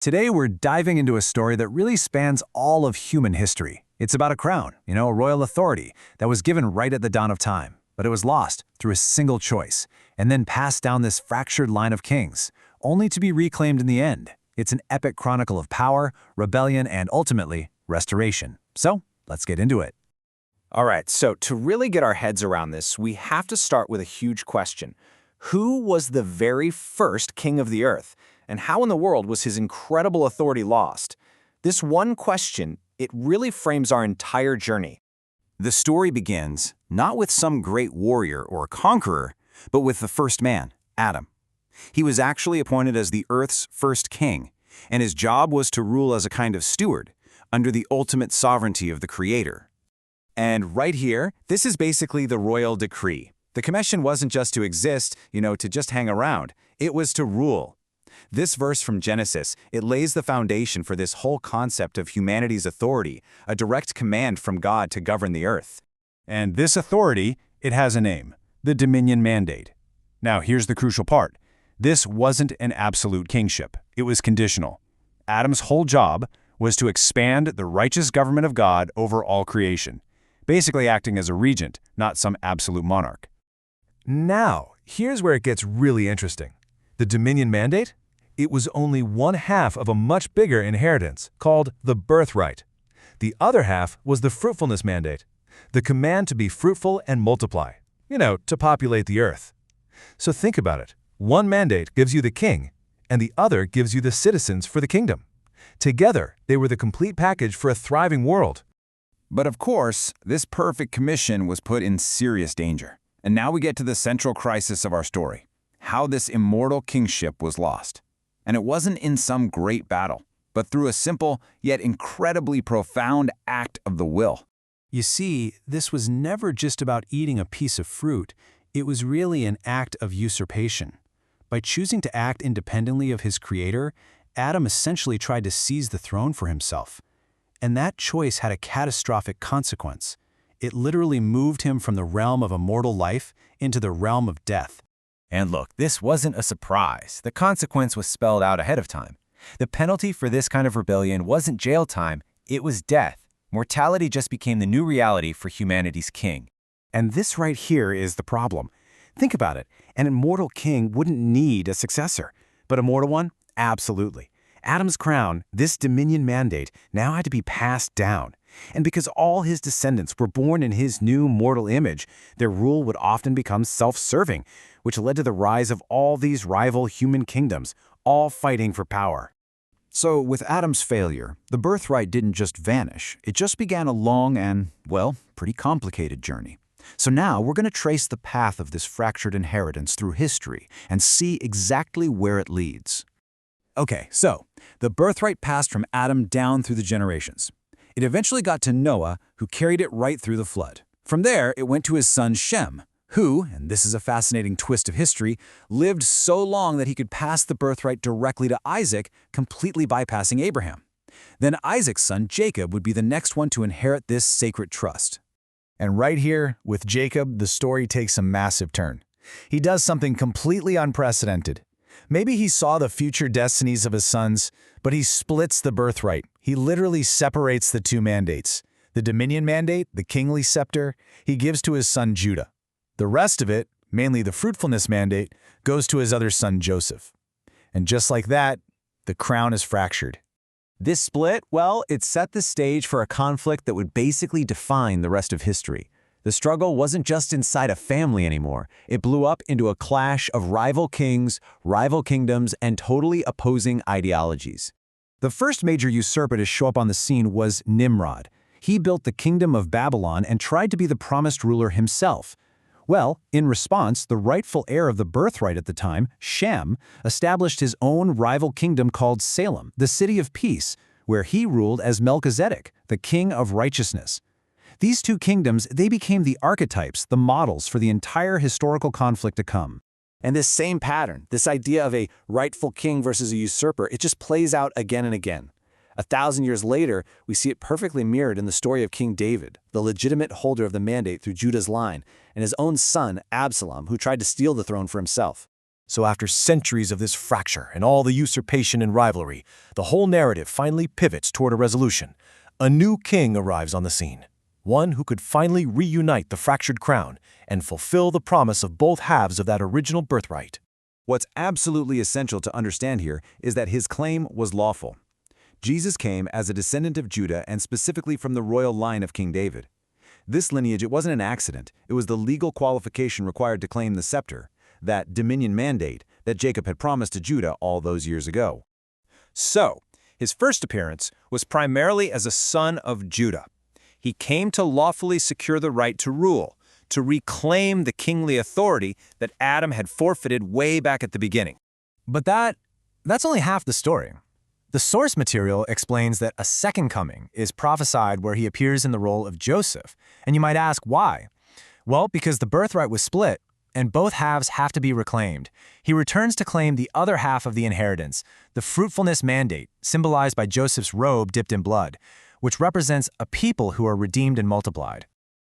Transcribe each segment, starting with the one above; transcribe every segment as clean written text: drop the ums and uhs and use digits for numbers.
Today, we're diving into a story that really spans all of human history. It's about a crown, a royal authority that was given right at the dawn of time, but it was lost through a single choice, and then passed down this fractured line of kings, only to be reclaimed in the end. It's an epic chronicle of power, rebellion, and ultimately, restoration. So, let's get into it. All right, so to really get our heads around this, we have to start with a huge question. Who was the very first king of the earth? And how in the world was his incredible authority lost? This one question, it really frames our entire journey. The story begins not with some great warrior or conqueror, but with the first man, Adam. He was actually appointed as the earth's first king, and his job was to rule as a kind of steward, under the ultimate sovereignty of the Creator. And right here, this is basically the royal decree. The commission wasn't just to exist, to just hang around. It was to rule. This verse from Genesis, it lays the foundation for this whole concept of humanity's authority, a direct command from God to govern the earth. And this authority, it has a name, the Dominion Mandate. Now, here's the crucial part. This wasn't an absolute kingship. It was conditional. Adam's whole job was to expand the righteous government of God over all creation, basically acting as a regent, not some absolute monarch. Now, here's where it gets really interesting. The Dominion Mandate? It was only one half of a much bigger inheritance called the birthright. The other half was the fruitfulness mandate, the command to be fruitful and multiply, to populate the earth. So think about it. One mandate gives you the king, and the other gives you the citizens for the kingdom. Together, they were the complete package for a thriving world. But of course, this perfect commission was put in serious danger. And now we get to the central crisis of our story, how this immortal kingship was lost. And it wasn't in some great battle, but through a simple yet incredibly profound act of the will. You see, this was never just about eating a piece of fruit. It was really an act of usurpation. By choosing to act independently of his creator, Adam essentially tried to seize the throne for himself. And that choice had a catastrophic consequence. It literally moved him from the realm of immortal life into the realm of death. And look, this wasn't a surprise. The consequence was spelled out ahead of time. The penalty for this kind of rebellion wasn't jail time, it was death. Mortality just became the new reality for humanity's king. And this right here is the problem. Think about it. An immortal king wouldn't need a successor, but a mortal one? Absolutely. Adam's crown, this dominion mandate, now had to be passed down. And because all his descendants were born in his new mortal image, their rule would often become self-serving, which led to the rise of all these rival human kingdoms, all fighting for power. So with Adam's failure, the birthright didn't just vanish. It just began a long and, pretty complicated journey. So now we're going to trace the path of this fractured inheritance through history and see exactly where it leads. Okay, so the birthright passed from Adam down through the generations. It eventually got to Noah, who carried it right through the flood. From there, it went to his son Shem, who, and this is a fascinating twist of history, lived so long that he could pass the birthright directly to Isaac, completely bypassing Abraham. Then Isaac's son Jacob would be the next one to inherit this sacred trust. And right here, with Jacob, the story takes a massive turn. He does something completely unprecedented. Maybe he saw the future destinies of his sons, but he splits the birthright. He literally separates the two mandates. The dominion mandate, the kingly scepter, he gives to his son Judah. The rest of it, mainly the fruitfulness mandate, goes to his other son Joseph. And just like that, the crown is fractured. This split, it set the stage for a conflict that would basically define the rest of history. The struggle wasn't just inside a family anymore. It blew up into a clash of rival kings, rival kingdoms, and totally opposing ideologies. The first major usurper to show up on the scene was Nimrod. He built the kingdom of Babylon and tried to be the promised ruler himself. Well, in response, the rightful heir of the birthright at the time, Shem, established his own rival kingdom called Salem, the city of peace, where he ruled as Melchizedek, the king of righteousness. These two kingdoms, they became the archetypes, the models for the entire historical conflict to come. And this same pattern, this idea of a rightful king versus a usurper, it just plays out again and again. 1,000 years later, we see it perfectly mirrored in the story of King David, the legitimate holder of the mandate through Judah's line, and his own son, Absalom, who tried to steal the throne for himself. So after centuries of this fracture and all the usurpation and rivalry, the whole narrative finally pivots toward a resolution. A new king arrives on the scene, one who could finally reunite the fractured crown and fulfill the promise of both halves of that original birthright. What's absolutely essential to understand here is that his claim was lawful. Jesus came as a descendant of Judah and specifically from the royal line of King David. This lineage, it wasn't an accident. It was the legal qualification required to claim the scepter, that dominion mandate that Jacob had promised to Judah all those years ago. So, his first appearance was primarily as a son of Judah. He came to lawfully secure the right to rule, to reclaim the kingly authority that Adam had forfeited way back at the beginning. But that's only half the story. The source material explains that a second coming is prophesied where he appears in the role of Joseph. And you might ask, why? Well, because the birthright was split, and both halves have to be reclaimed. He returns to claim the other half of the inheritance, the fruitfulness mandate, symbolized by Joseph's robe dipped in blood, which represents a people who are redeemed and multiplied.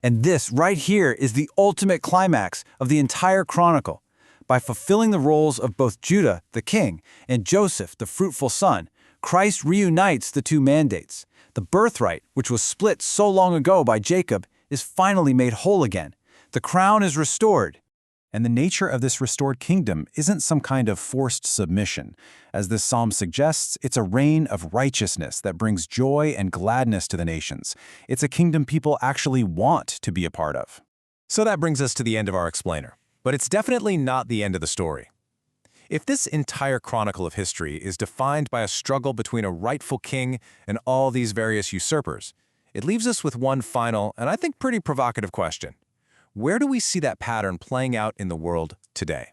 And this right here is the ultimate climax of the entire chronicle. By fulfilling the roles of both Judah, the king, and Joseph, the fruitful son, Christ reunites the two mandates. The birthright, which was split so long ago by Jacob, is finally made whole again. The crown is restored. And the nature of this restored kingdom isn't some kind of forced submission. As this psalm suggests, it's a reign of righteousness that brings joy and gladness to the nations. It's a kingdom people actually want to be a part of. So that brings us to the end of our explainer. But it's definitely not the end of the story. If this entire chronicle of history is defined by a struggle between a rightful king and all these various usurpers, it leaves us with one final, and I think pretty provocative question. Where do we see that pattern playing out in the world today?